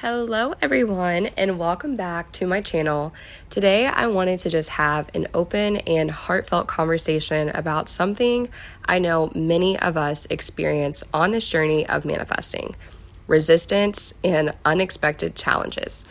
Hello everyone and welcome back to my channel. Today I wanted to just have an open and heartfelt conversation about something I know many of us experience on this journey of manifesting: resistance and unexpected challenges.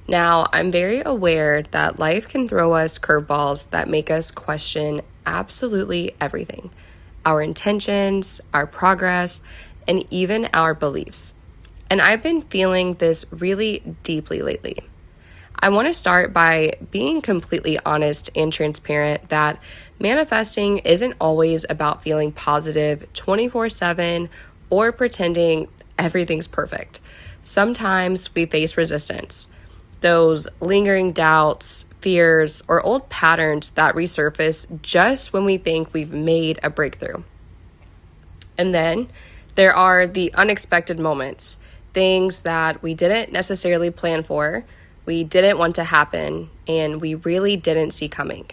Now, I'm very aware that life can throw us curveballs that make us question absolutely everything: our intentions, our progress, and even our beliefs. And I've been feeling this really deeply lately. I want to start by being completely honest and transparent that manifesting isn't always about feeling positive 24/7 or pretending everything's perfect. Sometimes we face resistance, those lingering doubts, fears, or old patterns that resurface just when we think we've made a breakthrough. And then there are the unexpected moments, things that we didn't necessarily plan for, we didn't want to happen, and we really didn't see coming.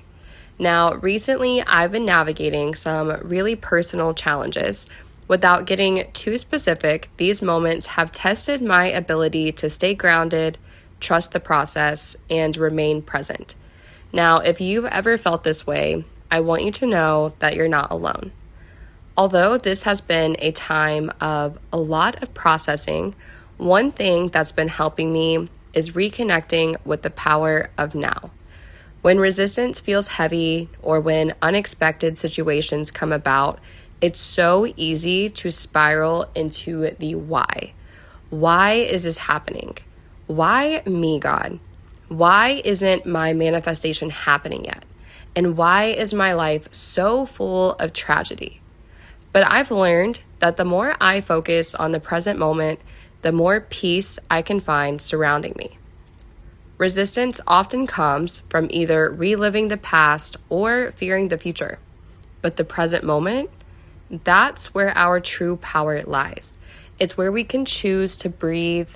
Now, recently, I've been navigating some really personal challenges. Without getting too specific, these moments have tested my ability to stay grounded, trust the process, and remain present. Now, if you've ever felt this way, I want you to know that you're not alone. Although this has been a time of a lot of processing, one thing that's been helping me is reconnecting with the power of now. When resistance feels heavy or when unexpected situations come about, it's so easy to spiral into the why. Why is this happening? Why me, God? Why isn't my manifestation happening yet? And why is my life so full of tragedy? But I've learned that the more I focus on the present moment, the more peace I can find surrounding me. Resistance often comes from either reliving the past or fearing the future. But the present moment, that's where our true power lies. It's where we can choose to breathe,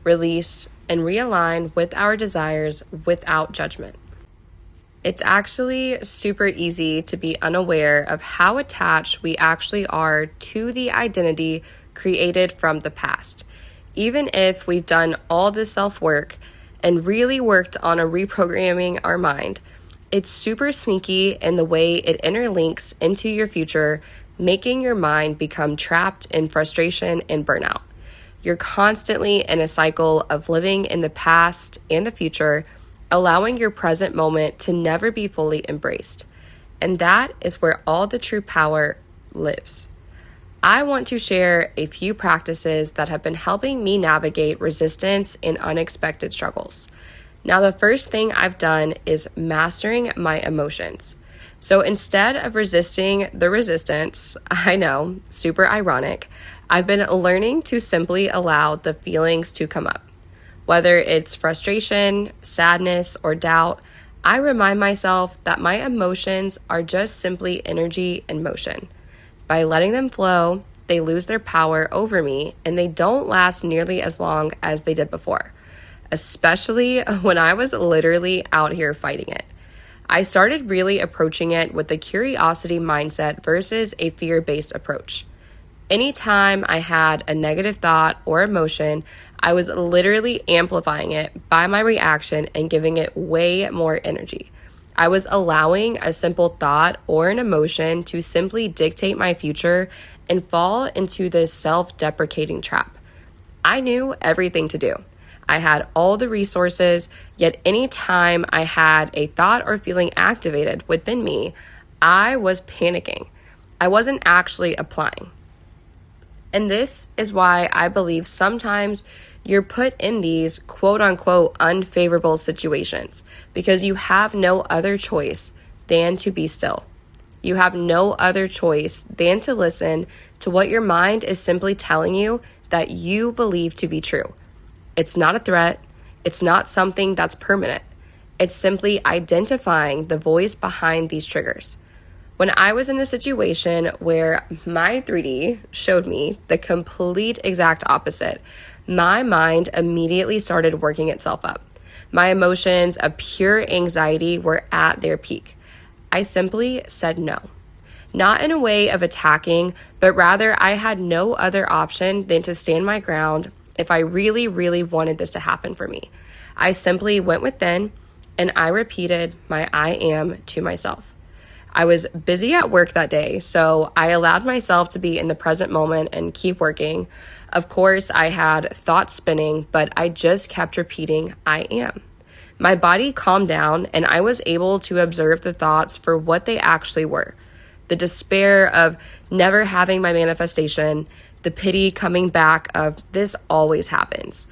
release, and realign with our desires without judgment. It's actually super easy to be unaware of how attached we actually are to the identity created from the past. Even if we've done all the self-work and really worked on reprogramming our mind, it's super sneaky in the way it interlinks into your future, making your mind become trapped in frustration and burnout. You're constantly in a cycle of living in the past and the future, allowing your present moment to never be fully embraced. And that is where all the true power lives. I want to share a few practices that have been helping me navigate resistance and unexpected struggles. Now, the first thing I've done is mastering my emotions. So instead of resisting the resistance, I know, super ironic, I've been learning to simply allow the feelings to come up. Whether it's frustration, sadness, or doubt, I remind myself that my emotions are just simply energy in motion. By letting them flow, they lose their power over me and they don't last nearly as long as they did before, especially when I was literally out here fighting it. I started really approaching it with a curiosity mindset versus a fear-based approach. Anytime I had a negative thought or emotion, I was literally amplifying it by my reaction and giving it way more energy. I was allowing a simple thought or an emotion to simply dictate my future and fall into this self-deprecating trap. I knew everything to do. I had all the resources, yet anytime I had a thought or feeling activated within me, I was panicking. I wasn't actually applying. And this is why I believe sometimes you're put in these quote-unquote unfavorable situations because you have no other choice than to be still. You have no other choice than to listen to what your mind is simply telling you that you believe to be true. It's not a threat. It's not something that's permanent. It's simply identifying the voice behind these triggers. When I was in a situation where my 3D showed me the complete exact opposite, my mind immediately started working itself up. My emotions of pure anxiety were at their peak. I simply said no. Not in a way of attacking, but rather I had no other option than to stand my ground, if I really, really wanted this to happen for me. I simply went within and I repeated my I am to myself. I was busy at work that day, so I allowed myself to be in the present moment and keep working. Of course, I had thoughts spinning, but I just kept repeating, I am. My body calmed down, and I was able to observe the thoughts for what they actually were. The despair of never having my manifestation, the pity coming back of this always happens,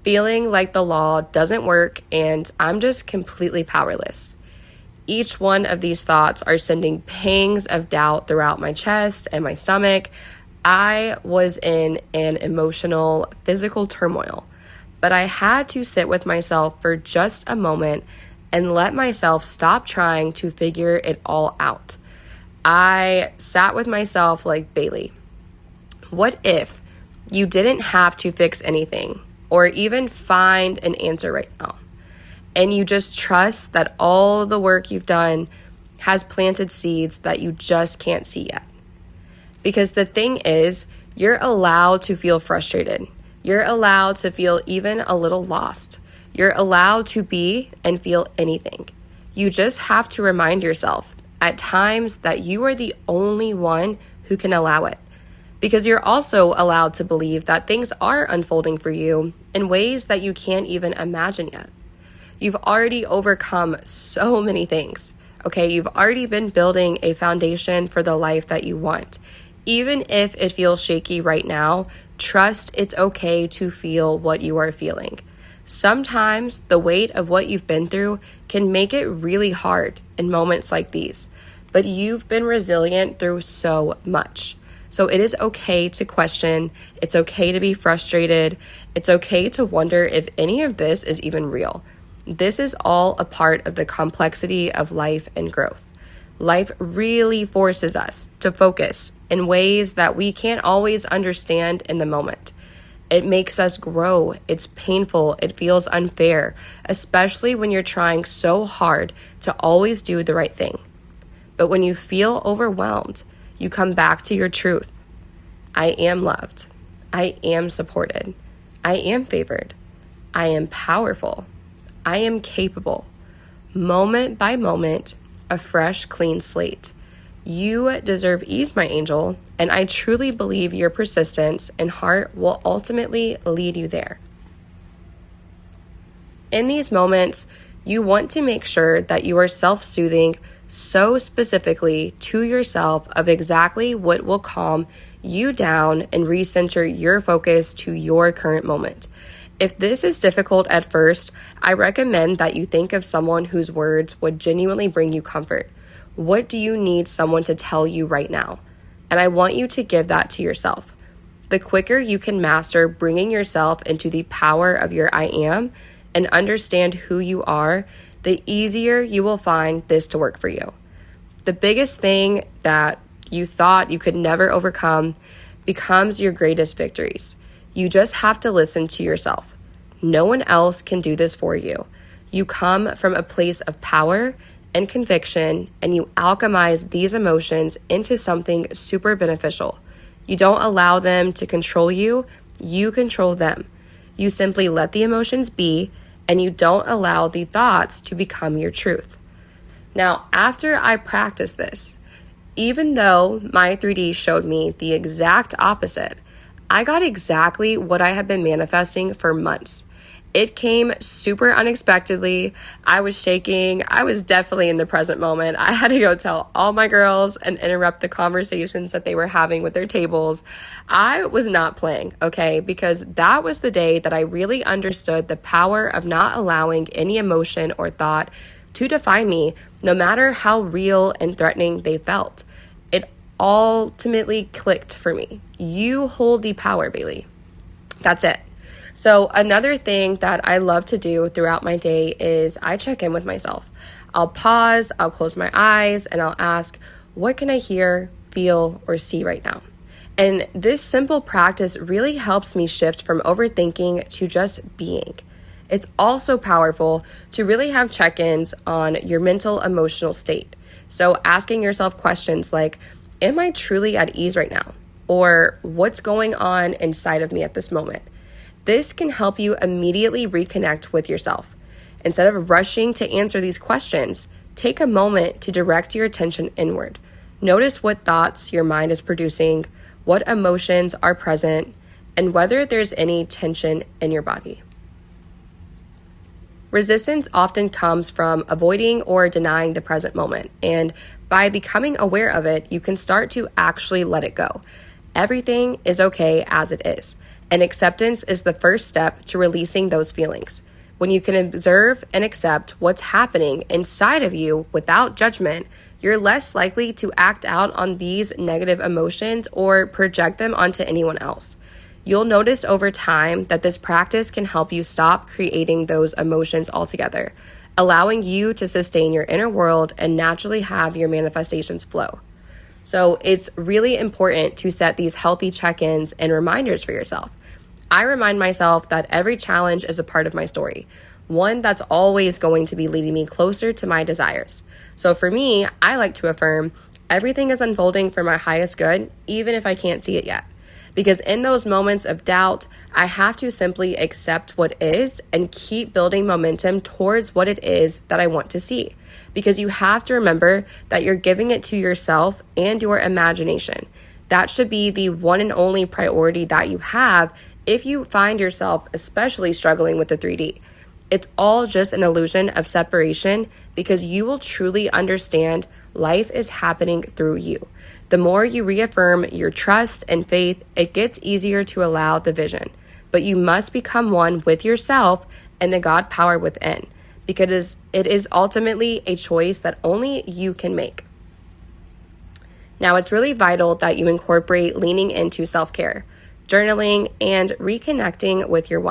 feeling like the law doesn't work and I'm just completely powerless. Each one of these thoughts are sending pangs of doubt throughout my chest and my stomach. I was in an emotional, physical turmoil, but I had to sit with myself for just a moment and let myself stop trying to figure it all out. I sat with myself like, Bailey, what if you didn't have to fix anything or even find an answer right now? And you just trust that all the work you've done has planted seeds that you just can't see yet. Because the thing is, you're allowed to feel frustrated. You're allowed to feel even a little lost. You're allowed to be and feel anything. You just have to remind yourself at times that you are the only one who can allow it. Because you're also allowed to believe that things are unfolding for you in ways that you can't even imagine yet. You've already overcome so many things, okay? You've already been building a foundation for the life that you want. Even if it feels shaky right now, trust it's okay to feel what you are feeling. Sometimes the weight of what you've been through can make it really hard in moments like these, but you've been resilient through so much. So it is okay to question. It's okay to be frustrated. It's okay to wonder if any of this is even real. This is all a part of the complexity of life and growth. Life really forces us to focus in ways that we can't always understand in the moment. It makes us grow. It's painful. It feels unfair, especially when you're trying so hard to always do the right thing. But when you feel overwhelmed, you come back to your truth. I am loved. I am supported. I am favored. I am powerful. I am capable. Moment by moment, a fresh, clean slate. You deserve ease, my angel, and I truly believe your persistence and heart will ultimately lead you there. In these moments, you want to make sure that you are self-soothing so specifically to yourself of exactly what will calm you down and recenter your focus to your current moment. If this is difficult at first, I recommend that you think of someone whose words would genuinely bring you comfort. What do you need someone to tell you right now? And I want you to give that to yourself. The quicker you can master bringing yourself into the power of your I am and understand who you are, the easier you will find this to work for you. The biggest thing that you thought you could never overcome becomes your greatest victories. You just have to listen to yourself. No one else can do this for you. You come from a place of power and conviction, and you alchemize these emotions into something super beneficial. You don't allow them to control you, you control them. You simply let the emotions be, and you don't allow the thoughts to become your truth. Now, after I practiced this, even though my 3D showed me the exact opposite, I got exactly what I had been manifesting for months. It came super unexpectedly. I was shaking. I was definitely in the present moment. I had to go tell all my girls and interrupt the conversations that they were having with their tables. I was not playing, okay? Because that was the day that I really understood the power of not allowing any emotion or thought to define me, no matter how real and threatening they felt. It ultimately clicked for me. You hold the power, Bailey. That's it. So another thing that I love to do throughout my day is I check in with myself. I'll pause, I'll close my eyes, and I'll ask, what can I hear, feel, or see right now? And this simple practice really helps me shift from overthinking to just being. It's also powerful to really have check-ins on your mental, emotional state. So asking yourself questions like, am I truly at ease right now? Or what's going on inside of me at this moment? This can help you immediately reconnect with yourself. Instead of rushing to answer these questions, take a moment to direct your attention inward. Notice what thoughts your mind is producing, what emotions are present, and whether there's any tension in your body. Resistance often comes from avoiding or denying the present moment, and by becoming aware of it, you can start to actually let it go. Everything is okay as it is, and acceptance is the first step to releasing those feelings. When you can observe and accept what's happening inside of you without judgment, you're less likely to act out on these negative emotions or project them onto anyone else. You'll notice over time that this practice can help you stop creating those emotions altogether, allowing you to sustain your inner world and naturally have your manifestations flow. So it's really important to set these healthy check-ins and reminders for yourself. I remind myself that every challenge is a part of my story, one that's always going to be leading me closer to my desires. So for me, I like to affirm everything is unfolding for my highest good, even if I can't see it yet. Because in those moments of doubt, I have to simply accept what is and keep building momentum towards what it is that I want to see. Because you have to remember that you're giving it to yourself and your imagination. That should be the one and only priority that you have if you find yourself especially struggling with the 3D. It's all just an illusion of separation because you will truly understand life is happening through you. The more you reaffirm your trust and faith, it gets easier to allow the vision. But you must become one with yourself and the God power within, because it is ultimately a choice that only you can make. Now, it's really vital that you incorporate leaning into self-care, journaling, and reconnecting with your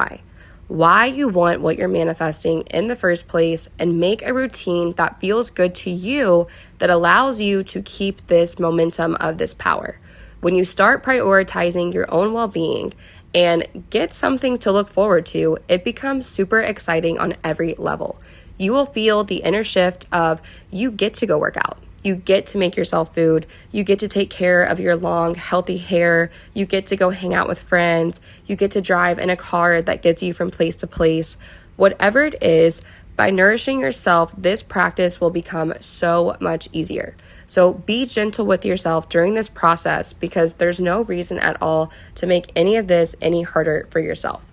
why you want what you're manifesting in the first place, and make a routine that feels good to you that allows you to keep this momentum of this power. When you start prioritizing your own well-being and get something to look forward to, it becomes super exciting on every level. You will feel the inner shift of you get to go work out. You get to make yourself food. You get to take care of your long, healthy hair. You get to go hang out with friends. You get to drive in a car that gets you from place to place. Whatever it is, by nourishing yourself, this practice will become so much easier. So be gentle with yourself during this process because there's no reason at all to make any of this any harder for yourself.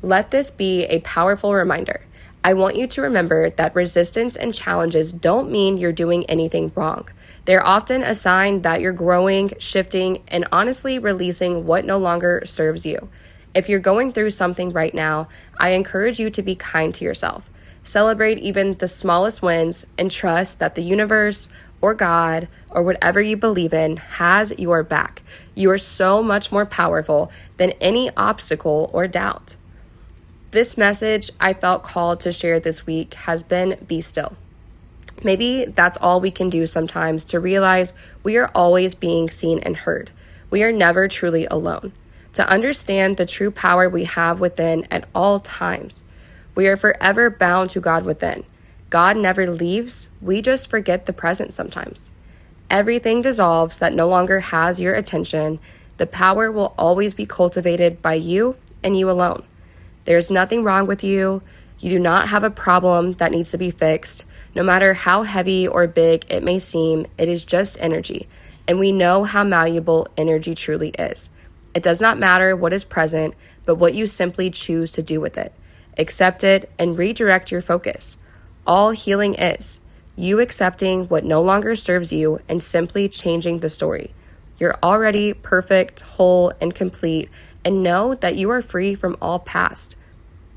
Let this be a powerful reminder. I want you to remember that resistance and challenges don't mean you're doing anything wrong. They're often a sign that you're growing, shifting, and honestly releasing what no longer serves you. If you're going through something right now, I encourage you to be kind to yourself. Celebrate even the smallest wins and trust that the universe or God or whatever you believe in has your back. You are so much more powerful than any obstacle or doubt. This message I felt called to share this week has been be still. Maybe that's all we can do sometimes to realize we are always being seen and heard. We are never truly alone. To understand the true power we have within at all times. We are forever bound to God within. God never leaves. We just forget the present sometimes. Everything dissolves that no longer has your attention. The power will always be cultivated by you and you alone. There's nothing wrong with you. You do not have a problem that needs to be fixed. No matter how heavy or big it may seem, it is just energy. And we know how malleable energy truly is. It does not matter what is present, but what you simply choose to do with it. Accept it and redirect your focus. All healing is you accepting what no longer serves you and simply changing the story. You're already perfect, whole, and complete, and know that you are free from all past.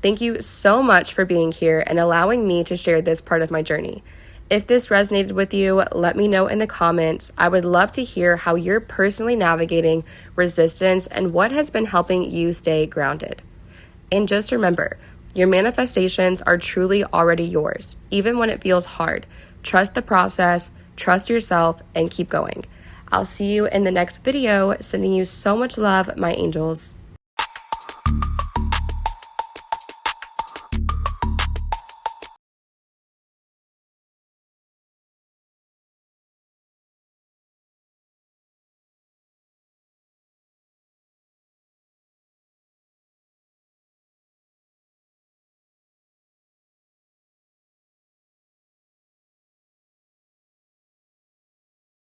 Thank you so much for being here and allowing me to share this part of my journey. If this resonated with you, let me know in the comments. I would love to hear how you're personally navigating resistance and what has been helping you stay grounded. And just remember, your manifestations are truly already yours, even when it feels hard. Trust the process, trust yourself, and keep going. I'll see you in the next video. Sending you so much love, my angels.